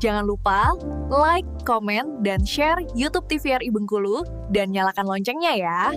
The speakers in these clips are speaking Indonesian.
Jangan lupa like, komen, dan share YouTube TVRI Bengkulu dan nyalakan loncengnya ya.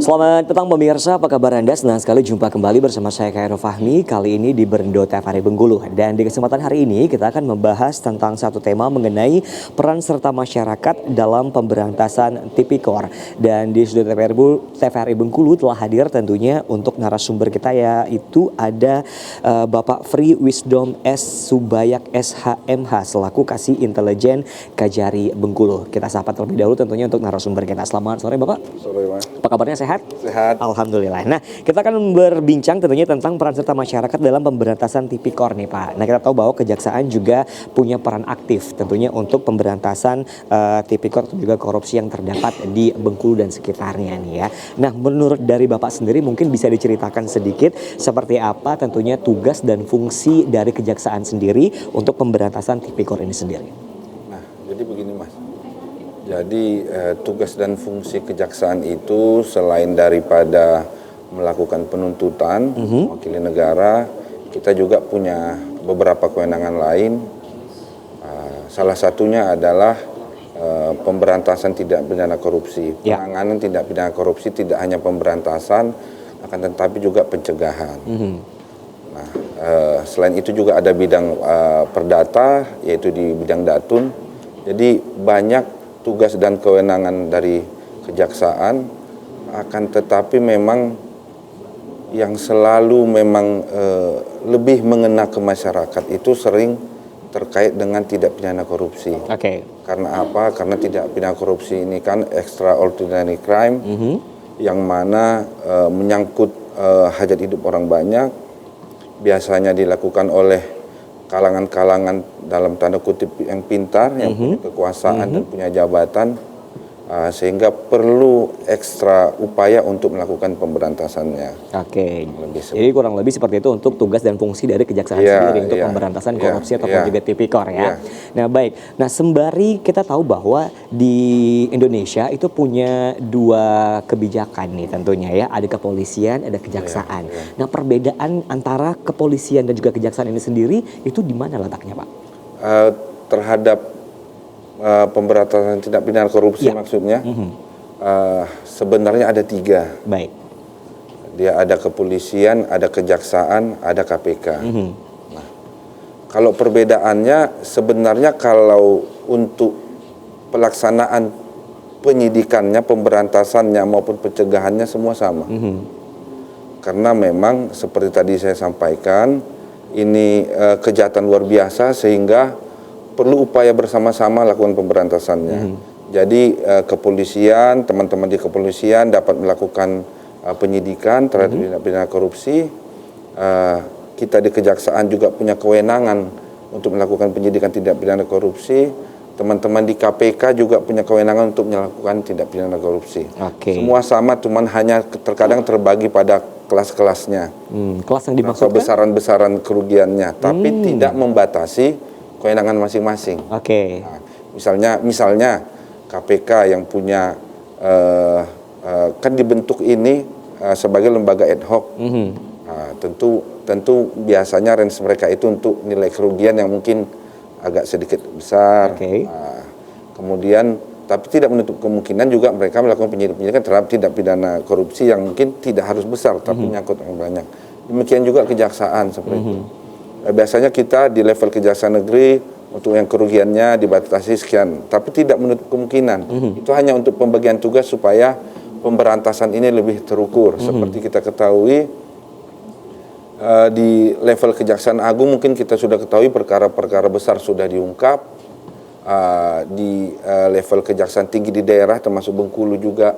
Selamat petang pemirsa, apa kabar Anda? Senang sekali jumpa kembali bersama saya Khairul Fahmi, kali ini di Berndo TVRI Bengkulu. Dan di kesempatan hari ini kita akan membahas tentang satu tema mengenai peran serta masyarakat dalam pemberantasan tipikor. Dan di studio TVRI Bengkulu telah hadir tentunya untuk narasumber kita, yaitu ada Bapak Free Wisdom S. Subayak SHMH selaku Kasih Intelijen Kajari Bengkulu. Kita sapa terlebih dahulu tentunya untuk narasumber kita. Selamat sore Bapak. Sore Mas. Apa kabarnya, sehat? Sehat. Alhamdulillah. Nah, kita akan berbincang tentunya tentang peran serta masyarakat dalam pemberantasan tipikor nih Pak. Nah, kita tahu bahwa kejaksaan juga punya peran aktif tentunya untuk pemberantasan tipikor atau juga korupsi yang terdapat di Bengkulu dan sekitarnya nih ya. Nah, menurut dari Bapak sendiri mungkin bisa diceritakan sedikit seperti apa tentunya tugas dan fungsi dari kejaksaan sendiri untuk pemberantasan tipikor ini sendiri. Nah, jadi begini Mas. Jadi tugas dan fungsi kejaksaan itu selain daripada melakukan penuntutan, mewakili negara, kita juga punya beberapa kewenangan lain. Salah satunya adalah pemberantasan tindak pidana korupsi. Penanganan tindak pidana korupsi tidak hanya pemberantasan, akan tetapi juga pencegahan. Nah, selain itu juga ada bidang perdata, yaitu di bidang datun. Jadi banyak tugas dan kewenangan dari kejaksaan, akan tetapi memang yang selalu memang lebih mengena ke masyarakat itu sering terkait dengan tindak pidana korupsi. Karena apa? Karena tindak pidana korupsi ini kan extraordinary crime, yang mana menyangkut hajat hidup orang banyak, biasanya dilakukan oleh kalangan-kalangan dalam tanda kutip yang pintar, yang punya kekuasaan dan punya jabatan, sehingga perlu ekstra upaya untuk melakukan pemberantasannya. Jadi kurang lebih seperti itu untuk tugas dan fungsi dari kejaksaan sendiri untuk pemberantasan korupsi ataupun juga tipikor ya. Nah baik, nah sembari kita tahu bahwa di Indonesia itu punya dua kebijakan nih tentunya ya, ada kepolisian, ada kejaksaan. Nah perbedaan antara kepolisian dan juga kejaksaan ini sendiri itu di mana letaknya Pak? Terhadap pemberantasan tindak pidana korupsi maksudnya, sebenarnya ada tiga. Baik. Dia ada kepolisian, ada kejaksaan, ada KPK. Nah, kalau perbedaannya sebenarnya kalau untuk pelaksanaan penyidikannya, pemberantasannya maupun pencegahannya semua sama. Karena memang seperti tadi saya sampaikan, ini kejahatan luar biasa sehingga perlu upaya bersama-sama lakukan pemberantasannya. Jadi kepolisian, teman-teman di kepolisian dapat melakukan penyidikan terhadap tindak pidana korupsi. Kita di kejaksaan juga punya kewenangan untuk melakukan penyidikan tindak pidana korupsi. Teman-teman di KPK juga punya kewenangan untuk melakukan tindak pidana korupsi. Semua sama, cuman hanya terkadang terbagi pada kelas-kelasnya. Kelas yang dimaksudkan? Besaran-besaran kerugiannya, tapi tidak membatasi kewenangan masing-masing. Nah, misalnya KPK yang punya kan dibentuk ini sebagai lembaga ad hoc. Nah, tentu biasanya range mereka itu untuk nilai kerugian yang mungkin agak sedikit besar. Nah, kemudian tapi tidak menutup kemungkinan juga mereka melakukan penyidikan terhadap tindak pidana korupsi yang mungkin tidak harus besar tapi menyangkut orang banyak. Demikian juga kejaksaan seperti itu. Biasanya kita di level kejaksaan negeri untuk yang kerugiannya dibatasi sekian, tapi tidak menutup kemungkinan. Itu hanya untuk pembagian tugas supaya pemberantasan ini lebih terukur. Seperti kita ketahui di level Kejaksaan Agung mungkin kita sudah ketahui perkara-perkara besar sudah diungkap. Di level Kejaksaan Tinggi di daerah termasuk Bengkulu juga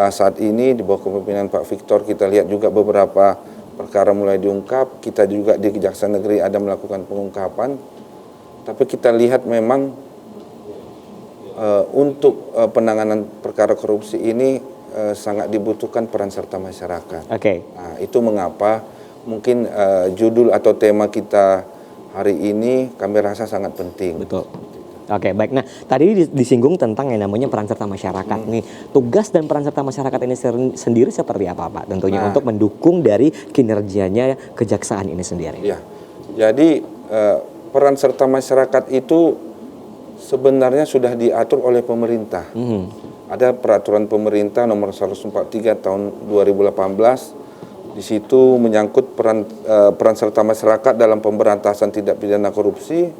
saat ini di bawah kepemimpinan Pak Victor kita lihat juga beberapa perkara mulai diungkap. Kita juga di Kejaksaan Negeri ada melakukan pengungkapan, tapi kita lihat memang untuk penanganan perkara korupsi ini sangat dibutuhkan peran serta masyarakat. Oke. Nah, itu mengapa mungkin judul atau tema kita hari ini kami rasa sangat penting. Betul. Oke, baik. Nah, tadi disinggung tentang yang namanya peran serta masyarakat nih. Tugas dan peran serta masyarakat ini sendiri seperti apa, Pak? Tentunya untuk mendukung dari kinerjanya kejaksaan ini sendiri. Ya, jadi peran serta masyarakat itu sebenarnya sudah diatur oleh pemerintah. Ada peraturan pemerintah nomor 143 tahun 2018. Di situ menyangkut peran serta masyarakat dalam pemberantasan tindak pidana korupsi.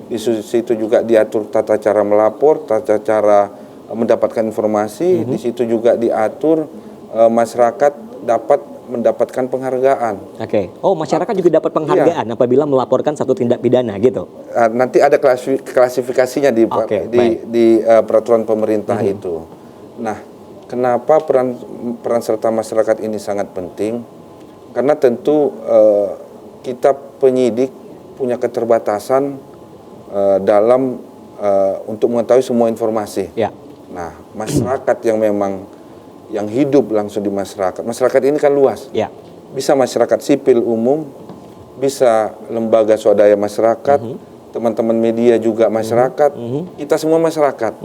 Di situ juga diatur tata cara melapor, tata cara mendapatkan informasi. Di situ juga diatur masyarakat dapat mendapatkan penghargaan. Oke. Oh, masyarakat juga dapat penghargaan apabila melaporkan satu tindak pidana gitu. Nanti ada klasifikasinya di peraturan pemerintah itu. Nah, kenapa peran serta masyarakat ini sangat penting? Karena tentu kita penyidik punya keterbatasan dalam untuk mengetahui semua informasi. Ya. Nah, masyarakat yang memang yang hidup langsung di masyarakat. Masyarakat ini kan luas. Ya. Bisa masyarakat sipil umum, bisa lembaga swadaya masyarakat, teman-teman media juga masyarakat, kita semua masyarakat.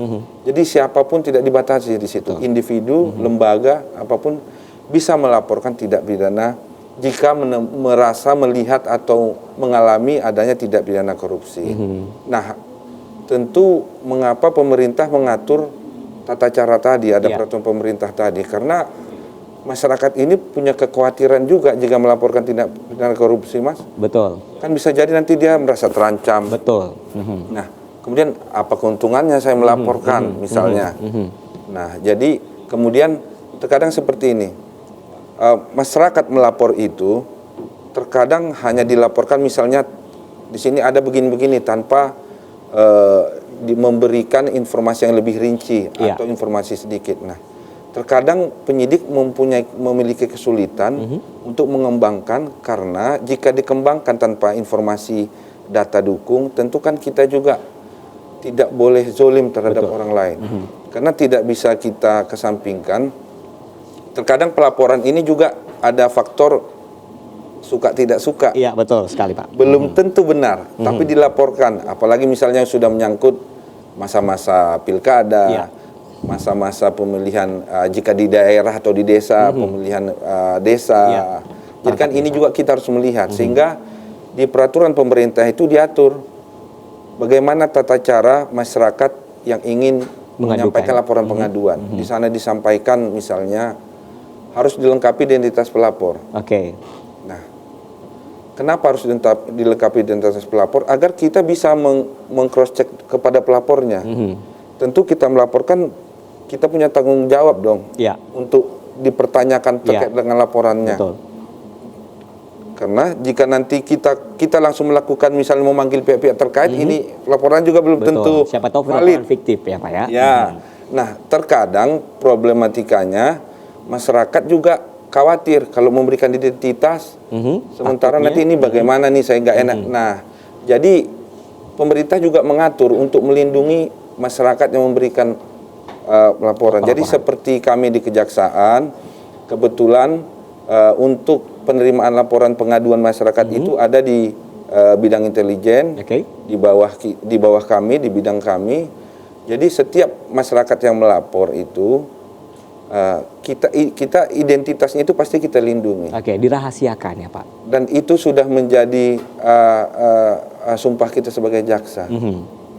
Jadi siapapun tidak dibatasi di situ. Individu, lembaga, apapun bisa melaporkan tindak pidana jika merasa melihat atau mengalami adanya tindak pidana korupsi. Nah, tentu mengapa pemerintah mengatur tata cara tadi, ada peraturan pemerintah tadi, karena masyarakat ini punya kekhawatiran juga jika melaporkan tindak pidana korupsi, Mas. Betul. Kan bisa jadi nanti dia merasa terancam. Betul. Nah, kemudian apa keuntungannya saya melaporkan, misalnya. Nah, jadi kemudian terkadang seperti ini, masyarakat melapor itu terkadang hanya dilaporkan misalnya di sini ada begini-begini tanpa memberikan informasi yang lebih rinci atau informasi sedikit. Nah, terkadang penyidik memiliki kesulitan untuk mengembangkan, karena jika dikembangkan tanpa informasi data dukung, tentu kan kita juga tidak boleh zolim terhadap orang lain. Karena tidak bisa kita kesampingkan. Terkadang pelaporan ini juga ada faktor suka tidak suka. Iya, betul sekali, Pak. Belum tentu benar, tapi dilaporkan. Apalagi misalnya sudah menyangkut masa-masa pilkada, masa-masa pemilihan jika di daerah atau di desa, pemilihan desa. Jadi kan ini juga kita harus melihat, sehingga di peraturan pemerintah itu diatur bagaimana tata cara masyarakat yang ingin menyampaikan laporan pengaduan. Di sana disampaikan misalnya harus dilengkapi identitas pelapor. Oke. Nah, kenapa harus dilengkapi identitas pelapor? Agar kita bisa meng-cross check kepada pelapornya. Tentu kita melaporkan, kita punya tanggung jawab dong untuk dipertanyakan terkait dengan laporannya. Betul. Karena jika nanti kita langsung melakukan misalnya memanggil pihak-pihak terkait, ini laporan juga belum tentu siapa tahu valid. Fiktif ya, Pak ya. Ya. Nah, terkadang problematikanya masyarakat juga khawatir kalau memberikan identitas, sementara nanti ini bagaimana nih, saya nggak enak. Nah, jadi pemerintah juga mengatur untuk melindungi masyarakat yang memberikan laporan. Jadi seperti kami di Kejaksaan, kebetulan untuk penerimaan laporan pengaduan masyarakat itu ada di bidang intelijen, di bawah kami, di bidang kami. Jadi setiap masyarakat yang melapor itu kita identitasnya itu pasti kita lindungi. Oke, dirahasiakan ya, Pak. Dan itu sudah menjadi sumpah kita sebagai jaksa.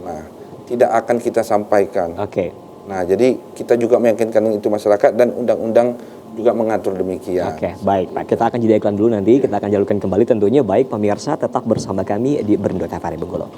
Nah, tidak akan kita sampaikan. Oke. Nah, jadi kita juga meyakinkan itu masyarakat, dan undang-undang juga mengatur demikian. Oke, baik, Pak. Kita akan jeda iklan dulu, nanti kita akan jalurkan kembali tentunya. Baik pemirsa, tetap bersama kami di Berendo TVRI Bengkulu.